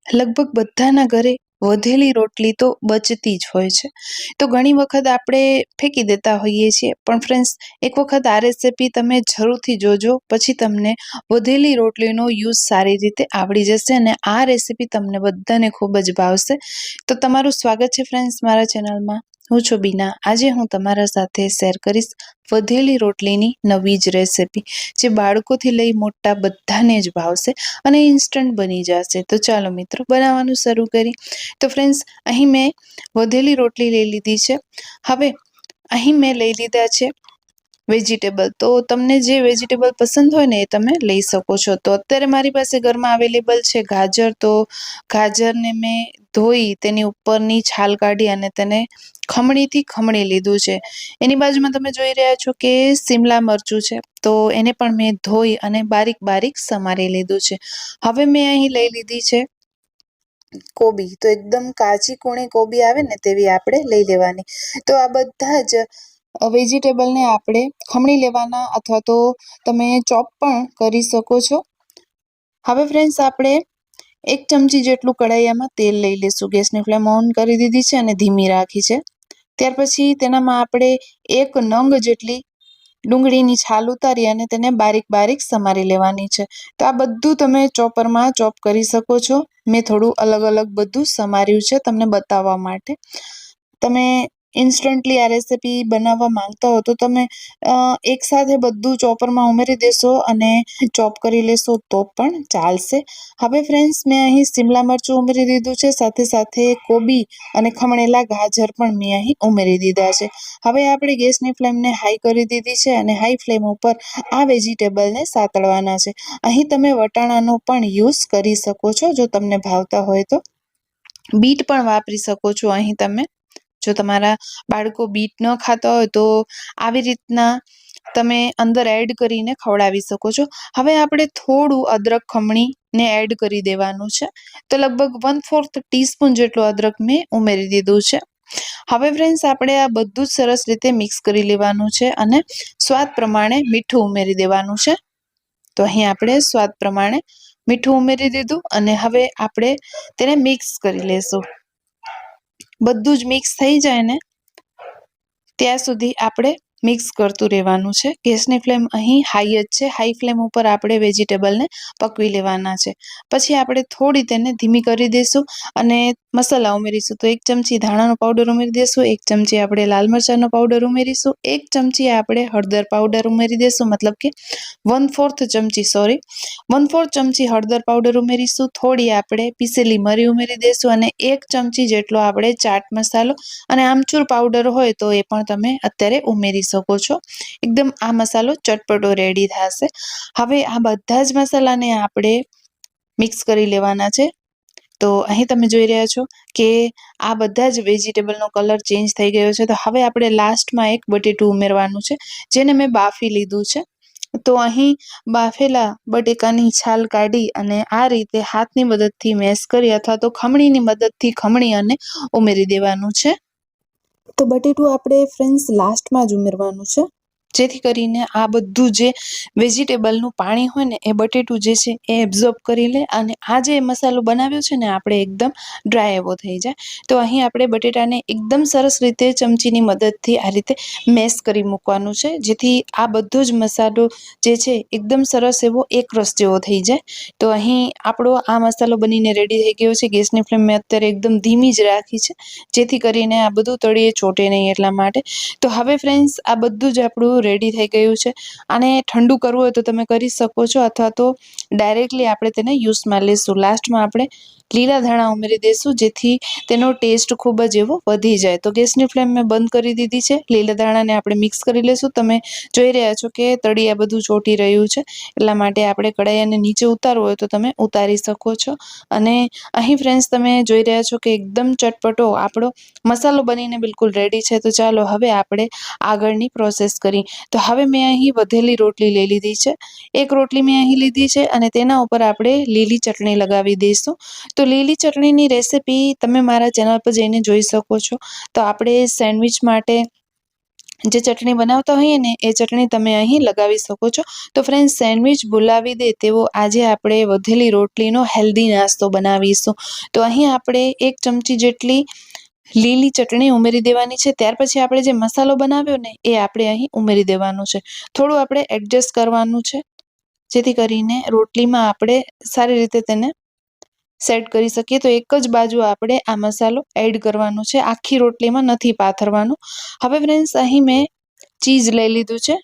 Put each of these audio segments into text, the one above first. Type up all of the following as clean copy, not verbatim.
લગભગ બધાના ઘરે વધેલી રોટલી તો બચતી જ હોય છે. તો ઘણી વખત આપણે ફેંકી દેતા હોઈએ છીએ, પણ ફ્રેન્ડ્સ એક વખત આ રેસિપી તમે જરૂરથી જોજો, પછી તમને વધેલી રોટલીનો યુઝ સારી રીતે આવડી જશે અને આ રેસિપી તમને બધાને ખૂબ જ ભાવશે. તો તમારું સ્વાગત છે ફ્રેન્ડ્સ મારા ચેનલમાં. હું છું બીના. આજે હું તમારા સાથે શેર કરીશ વધેલી રોટલીની નવી જ રેસિપી, જે બાળકોથી લઈ મોટા બધાને જ ભાવશે અને ઇન્સ્ટન્ટ બની જશે. તો ચાલો મિત્રો બનાવવાનું શરૂ કરી. તો ફ્રેન્ડ્સ અહીં મેં વધેલી રોટલી લઈ લીધી છે. હવે અહીં મેં લઈ લીધા છે વેજીટેબલ. તો તમને જે વેજીટેબલ પસંદ હોય ને એ તમે લઈ શકો છો. તો અત્યારે મારી પાસે ઘરમાં અવેલેબલ છે ગાજર. તો ગાજરને મેં ધોઈ તેની ઉપરની છાલ કાઢી અને તેને ખમણીથી ખમણી લીધું છે. એની બાજુમાં તમે જોઈ રહ્યા છો કે શિમલા મરચું છે, તો એને પણ મેં ધોઈ અને બારીક બારીક સમારી લીધું છે. હવે મેં અહીં લઈ લીધી છે કોબી. તો એકદમ કાચી કૂણી કોબી આવે ને તેવી આપણે લઈ લેવાની. તો આ બધા જ વેજીટેબલને આપણે ખમણી લેવાના, અથવા તો તમે ચોપ પણ કરી શકો છો. હવે ફ્રેન્ડ્સ આપણે 1 ચમચી જેટલું કઢાઈયામાં તેલ લઈ લઈશું. ગેસની ફ્લેમ ઓન કરી દીધી છે અને ધીમી રાખી છે. ત્યાર પછી તેનામાં આપણે 1 નંગ જેટલી ડુંગળીની છાલ ઉતારી અને તેને બારીક બારીક સમારી લેવાની છે. તો આ બધું તમે ચોપરમાં ચોપ કરી શકો છો. મેં થોડું અલગ અલગ બધું સમાર્યું છે તમને બતાવવા માટે. તમે ઇન્સ્ટન્ટલી આ રેસિપી બનાવવા માંગતા હો તો તમે એકસાથે બધું ચોપરમાં ઉમેરી દેશો અને ચોપ કરી લેશો તો પણ ચાલશે. હવે ફ્રેન્ડ્સ મેં અહીં શિમલા મરચું ઉમેરી દીધું છે, સાથે સાથે કોબી અને ખમણેલા ગાજર પણ મેં અહીં ઉમેરી દીધા છે. હવે આપણે ગેસની ફ્લેમને હાઈ કરી દીધી છે અને હાઈ ફ્લેમ ઉપર આ વેજીટેબલને સાતળવાના છે. અહીં તમે વટાણાનો પણ યુઝ કરી શકો છો જો તમને ભાવતા હોય તો. બીટ પણ વાપરી શકો છો અહીં તમે, જો તમારા બાળકો બીટ ન ખાતા હોય તો આવી રીતના તમે અંદર એડ કરીને ખવડાવી શકો છો. હવે આપણે થોડું અદરક ખમણીને એડ કરી દેવાનું છે. તો લગભગ 1/4 ટીસ્પૂન જેટલું અદરક મેં ઉમેરી દીધું છે. હવે ફ્રેન્ડ્સ આપણે આ બધું જ સરસ રીતે મિક્સ કરી લેવાનું છે અને સ્વાદ પ્રમાણે મીઠું ઉમેરી દેવાનું છે. તો અહીં આપણે સ્વાદ પ્રમાણે મીઠું ઉમેરી દીધું અને હવે આપણે તેને મિક્સ કરી લેશું. બધું જ મિક્સ થઈ જાય ને ત્યાં સુધી આપણે મિક્સ કરતું રહેવાનું છે. ગેસની ફ્લેમ અહીં હાઈ જ છે. હાઈ ફ્લેમ ઉપર આપણે વેજીટેબલને પકવી લેવાના છે. પછી આપણે થોડી તેને ધીમી કરી દઈશું અને મસાલા ઉમેરીશું. તો 1 ચમચી ધાણાનો પાવડર ઉમેરી દઈશું, 1 ચમચી આપણે લાલ મરચાંનો પાવડર ઉમેરીશું, 1 ચમચી આપણે હળદર પાવડર ઉમેરી દઈશું, મતલબ કે 1/4 ચમચી 1/4 ચમચી હળદર પાવડર ઉમેરીશું. થોડી આપણે પીસેલી મરી ઉમેરી દઈશું અને 1 ચમચી જેટલો આપણે ચાટ મસાલો અને આમચૂર પાવડર હોય તો એ પણ તમે અત્યારે ઉમેરી શકો છો. એકદમ આ મસાલો ચટપટો રેડી થશે. હવે આ બધા જ મસાલાને આપણે મિક્સ કરી લેવાના છે. તો અહીં તમે જોઈ રહ્યા છો કે આ બધા જ વેજીટેબલનો કલર ચેન્જ થઈ ગયો છે. તો હવે આપણે લાસ્ટમાં એક બટેટું ઉમેરવાનું છે, જેને મેં બાફી લીધું છે. તો અહીં બાફેલા બટેકાની છાલ કાઢી અને આ રીતે હાથની મદદથી મેશ કરી અથવા તો ખમણીની મદદથી ખમણી અને ઉમેરી દેવાનું છે. તો બટેટું આપણે ફ્રેન્ડ્સ લાસ્ટમાં જ ઉમેરવાનું છે, જેથી કરીને આ બધું જે વેજીટેબલનું પાણી હોય ને એ બટેટું જે છે એ એબ્ઝોર્બ કરી લે અને આ જે મસાલો બનાવ્યો છે ને આપણે એકદમ ડ્રાય એવો થઈ જાય. તો અહીં આપણે બટેટાને એકદમ સરસ રીતે ચમચીની મદદથી આ રીતે મેશ કરી મૂકવાનું છે, જેથી આ બધો જ મસાલો જે છે એકદમ સરસ એવો એકરસ જેવો થઈ જાય. તો અહીં આપણો આ મસાલો બનીને રેડી થઈ ગયો છે. ગેસની ફ્લેમ મેં અત્યારે એકદમ ધીમી જ રાખી છે, જેથી કરીને આ બધું તળીએ ચોટે નહીં એટલા માટે. તો હવે ફ્રેન્ડ્સ આ બધું જ આપણું રેડી થઈ ગયું છે. આને ઠંડુ કરવું હોય તો તમે કરી શકો છો, અથવા તો ડાયરેક્ટલી આપણે તેને યુઝમાં લેશું. લાસ્ટમાં આપણે લીલા ધાણા ઉમેરી દઈશું, જેથી તેનો ટેસ્ટ ખૂબ જ એવો વધી જાય. તો ગેસની ફ્લેમ મેં બંધ કરી દીધી છે. લીલા ધાણાને આપણે મિક્સ કરી લેશું. તમે જોઈ રહ્યા છો કે તળિયા બધું ચોટી રહ્યું છે, એટલા માટે આપણે કઢાઈને નીચે ઉતારવું હોય તો તમે ઉતારી શકો છો. અને અહીં ફ્રેન્ડ્સ તમે જોઈ રહ્યા છો કે એકદમ ચટપટો આપણો મસાલો બનીને બિલકુલ રેડી છે. તો ચાલો હવે આપણે આગળની પ્રોસેસ કરી. તો હવે મેં અહીં વધેલી રોટલી લઈ લીધી છે. 1 રોટલી મેં અહીં લીધી છે અને તેના ઉપર આપણે લીલી ચટણી લગાવી દઈશું. તો લીલી ચટણીની રેસિપી તમે મારા ચેનલ પર જઈને જોઈ શકો છો. તો આપણે સેન્ડવિચ માટે જે ચટણી બનાવતા હોઈએ ને એ ચટણી તમે અહીં લગાવી શકો છો। તો ફ્રેન્ડ્સ, સેન્ડવિચ ભૂલાવી દે તેવો આજે આપણે વધેલી રોટલીનો હેલ્ધી નાસ્તો બનાવીશું। તો અહીં આપણે 1 ચમચી જેટલી લીલી ચટણી ઉમેરી દેવાની છે। ત્યાર પછી આપણે જે મસાલો બનાવ્યો ને એ આપણે અહીં ઉમેરી દેવાનો છે। થોડું આપણે એડજસ્ટ કરવાનું છે જેથી કરીને રોટલીમાં આપણે સારી રીતે તેને સેટ કરી શકીએ। તો એક જ બાજુ આપણે આ મસાલો એડ કરવાનો છે, આખી રોટલીમાં નથી પાથરવાનું। હવે ફ્રેન્ડ્સ, અહીં મેં ચીઝ લઈ લીધું છે,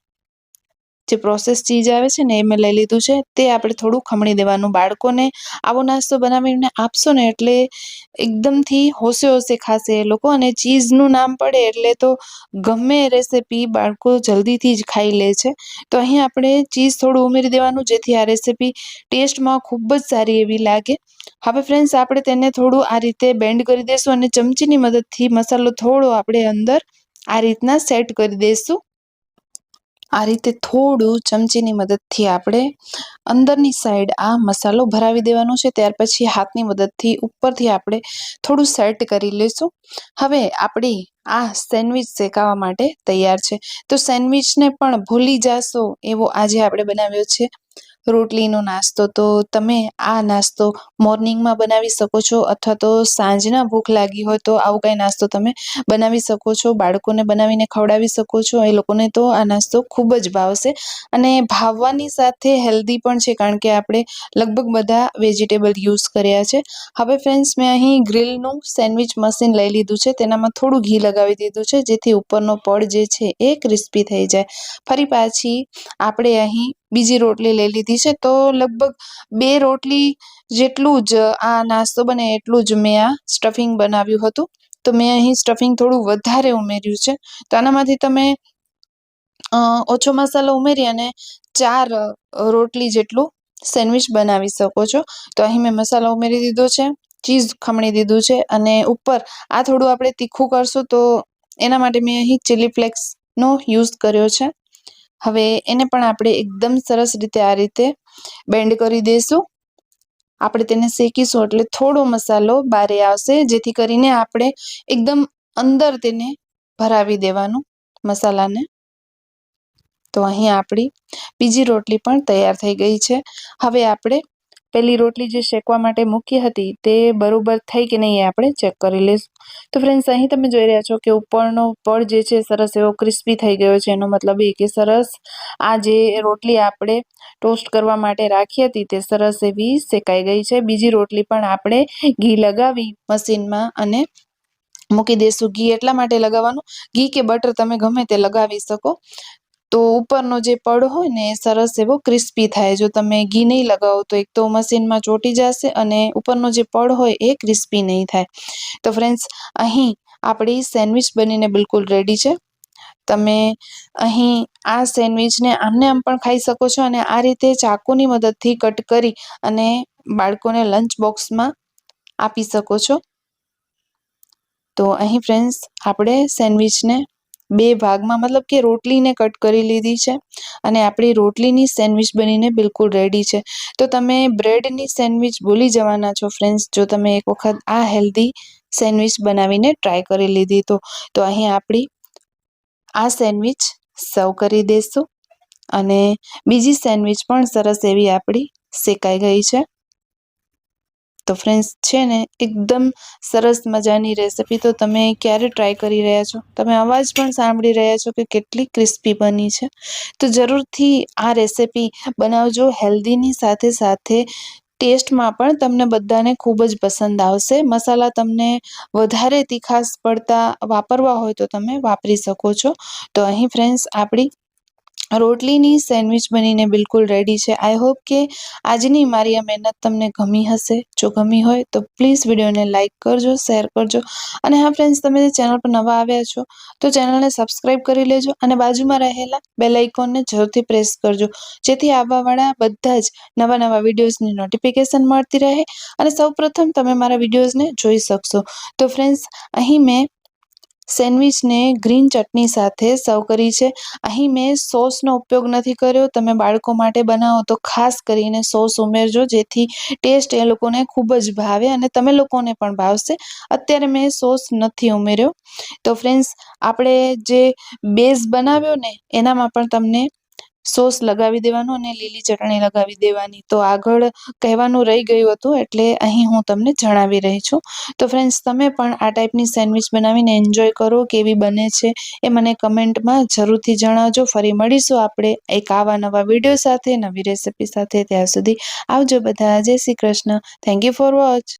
જે પ્રોસેસ ચીઝ આવે છે ને એ મેં લઈ લીધું છે। તે આપણે થોડું ખમણી દેવાનું। બાળકોને આવો નાસ્તો બનાવીને આપશો ને એટલે એકદમથી હોશે હોશે ખાશે એ લોકો, અને ચીઝનું નામ પડે એટલે તો ગમે રેસીપી બાળકો જલ્દીથી જ ખાઈ લે છે। તો અહીં આપણે ચીઝ થોડું ઉમેરી દેવાનું જેથી આ રેસીપી ટેસ્ટમાં ખૂબ જ સારી એવી લાગે। હવે ફ્રેન્ડ્સ, આપણે તેને થોડું આ રીતે બેન્ડ કરી દેશું અને ચમચીની મદદથી મસાલો થોડો આપણે અંદર આ રીતના સેટ કરી દઈશું। આ રીતે થોડું ચમચીની મદદથી આપણે અંદરની સાઈડ આ મસાલો ભરાવી દેવાનો છે। ત્યાર પછી હાથની મદદથી ઉપરથી આપણે થોડું સેટ કરી લઈશું। હવે આપણી આ સેન્ડવિચ શેકાવા માટે તૈયાર છે। તો સેન્ડવિચને પણ ભૂલી જાશો એવો આજે આપણે બનાવ્યો છે રોટલીનો નાસ્તો। તો તમે આ નાસ્તો મોર્નિંગમાં બનાવી શકો છો અથવા તો સાંજના ભૂખ લાગી હોય તો આવો કંઈ નાસ્તો તમે બનાવી શકો છો। બાળકોને બનાવીને ખવડાવી શકો છો, એ લોકોને તો આ નાસ્તો ખૂબ જ ભાવશે અને ભાવવાની સાથે હેલ્ધી પણ છે કારણ કે આપણે લગભગ બધા વેજીટેબલ યુઝ કર્યા છે। હવે ફ્રેન્ડ્સ, મેં અહીં ગ્રીલનું સેન્ડવિચ મશીન લઈ લીધું છે, તેનામાં થોડું ઘી લગાવી દીધું છે જેથી ઉપરનો પડ જે છે એ ક્રિસ્પી થઈ જાય। ફરી પાછી આપણે અહીં બીજી રોટલી લઈ લીધી છે, તો લગભગ 2 રોટલી જેટલું જ આ નાસ્તો બને એટલું જ મેં આ સ્ટફિંગ બનાવ્યું હતું। તો મેં અહીં સ્ટફિંગ થોડું વધારે ઉમેર્યું છે। તો આનામાંથી તમે ઓછો મસાલો ઉમેરી અને 4 રોટલી જેટલું સેન્ડવિચ બનાવી શકો છો। તો અહીં મેં મસાલો ઉમેરી દીધો છે, ચીઝ ખમણી દીધું છે અને ઉપર આ થોડું આપણે તીખું કરશું તો એના માટે મેં અહીં ચીલી ફ્લેક્સનો યુઝ કર્યો છે। હવે એને પણ આપણે એકદમ સરસ રીતે આ રીતે બેન્ડ કરી દઈશું। આપણે તેને શેકીશું એટલે થોડો મસાલો બારે આવશે જેથી કરીને આપણે એકદમ અંદર તેને ભરાવી દેવાનું મસાલાને। તો અહીં આપણી બીજી રોટલી પણ તૈયાર થઈ ગઈ છે। હવે આપણે પેલી રોટલી જે શેકવા માટે મૂકી હતી તે બરોબર થઈ કે નહીં એ આપણે ચેક કરી લઈશું। તો ફ્રેન્ડ્સ, અહીં તમે જોઈ રહ્યા છો કે ઉપરનો પડ જે છે સરસ એવો ક્રિસ્પી થઈ ગયો છે। એનો મતલબ એ કે સરસ આ જે રોટલી આપણે ટોસ્ટ કરવા માટે રાખી હતી તે સરસ એવી શેકાઈ ગઈ છે। બીજી રોટલી પણ આપણે ઘી લગાવી મશીનમાં અને મૂકી દઈશું। ઘી એટલા માટે લગાવવાનું, ઘી કે બટર તમે ગમે તે લગાવી શકો, તો ઉપરનો જે પડ હોય ને એ સરસ એવો ક્રિસ્પી થાય। જો તમે ઘી નહીં લગાવો તો એક તો મશીનમાં ચોંટી જશે અને ઉપરનો જે પડ હોય એ ક્રિસ્પી નહીં થાય। તો ફ્રેન્ડ્સ, અહીં આપણી સેન્ડવિચ બનીને બિલકુલ રેડી છે। તમે અહીં આ સેન્ડવિચને આમને આમ પણ ખાઈ શકો છો અને આ રીતે ચાકુની મદદથી કટ કરી અને બાળકોને લંચ બોક્સમાં આપી શકો છો। તો અહીં ફ્રેન્ડ્સ, આપણે સેન્ડવિચને 2 ભાગમાં મતલબ કે રોટલીને કટ કરી લીધી છે અને આપણી રોટલીની સેન્ડવિચ બનીને બિલકુલ રેડી છે। તો તમે બ્રેડની સેન્ડવિચ ભૂલી જવાના છો ફ્રેન્ડ્સ જો તમે એક વખત આ હેલ્ધી સેન્ડવિચ બનાવીને ટ્રાય કરી લીધી તો અહીં આપણી આ સેન્ડવિચ સર્વ કરી દઈશું અને બીજી સેન્ડવિચ પણ સરસ એવી આપણી શેકાઈ ગઈ છે। તો ફ્રેન્ડ્સ, છે ને એકદમ સરસ મજાની રેસીપી। તો તમે ક્યારે ટ્રાય કરી રહ્યા છો? તમે અવાજ પણ સાંભળી રહ્યા છો કે કેટલી ક્રિસ્પી બની છે। તો જરૂરથી આ રેસીપી બનાવજો। હેલ્ધીની સાથે સાથે ટેસ્ટમાં પણ તમને બધાને ખૂબ જ પસંદ આવશે। મસાલા તમને વધારે તીખાશ પડતા વાપરવા હોય તો તમે વાપરી શકો છો। તો અહીં ફ્રેન્ડ્સ, આપણી રોટલીની સેન્ડવિચ બનીને બિલકુલ રેડી છે। આઈ હોપ કે આજની મારી આ મહેનત તમને ગમી હશે। જો ગમી હોય તો પ્લીઝ વિડીયોને લાઇક કરજો, શેર કરજો અને હા ફ્રેન્ડ્સ, તમે જે ચેનલ પર નવા આવ્યા છો તો ચેનલને સબસ્ક્રાઇબ કરી લેજો અને બાજુમાં રહેલા બેલ આઇકોનને જરૂરથી પ્રેસ કરજો જેથી આવવાવાળા બધા જ નવા વિડીયોઝની નોટિફિકેશન મળતી રહે અને સૌપ્રથમ તમે મારા વિડીયોઝને જોઈ શકશો। તો ફ્રેન્ડ્સ, અહીં મેં સેન્ડવિચને ગ્રીન ચટણી સાથે સર્વ કરી છે. અહીં મેં સોસનો ઉપયોગ નથી કર્યો. તમે બાળકો માટે બનાવો તો ખાસ કરીને સોસ ઉમેરજો, જેથી ટેસ્ટ એ લોકોને ખૂબ જ ભાવે અને તમે લોકોને પણ ભાવશે. અત્યારે મેં સોસ નથી ઉમેર્યો. તો ફ્રેન્ડ્સ, આપણે જે બેઝ બનાવ્યો ને એનામાં પણ તમને સોસ લગાવી દેવાનો અને લીલી ચટણી લગાવી દેવાની. તો આગળ કહેવાનું રહી ગયું હતું એટલે અહીં હું તમને જણાવી રહી છું. તો ફ્રેન્ડ્સ, તમે પણ આ ટાઈપની સેન્ડવિચ બનાવીને એન્જોય કરો. કેવી બને છે એ મને કમેન્ટમાં જરૂરથી જણાવજો. ફરી મળીશું આપણે એક આવા નવા વિડીયો સાથે, નવી રેસિપી સાથે. ત્યાં સુધી આવજો બધા. જય Shri Krishna. Thank you for watch.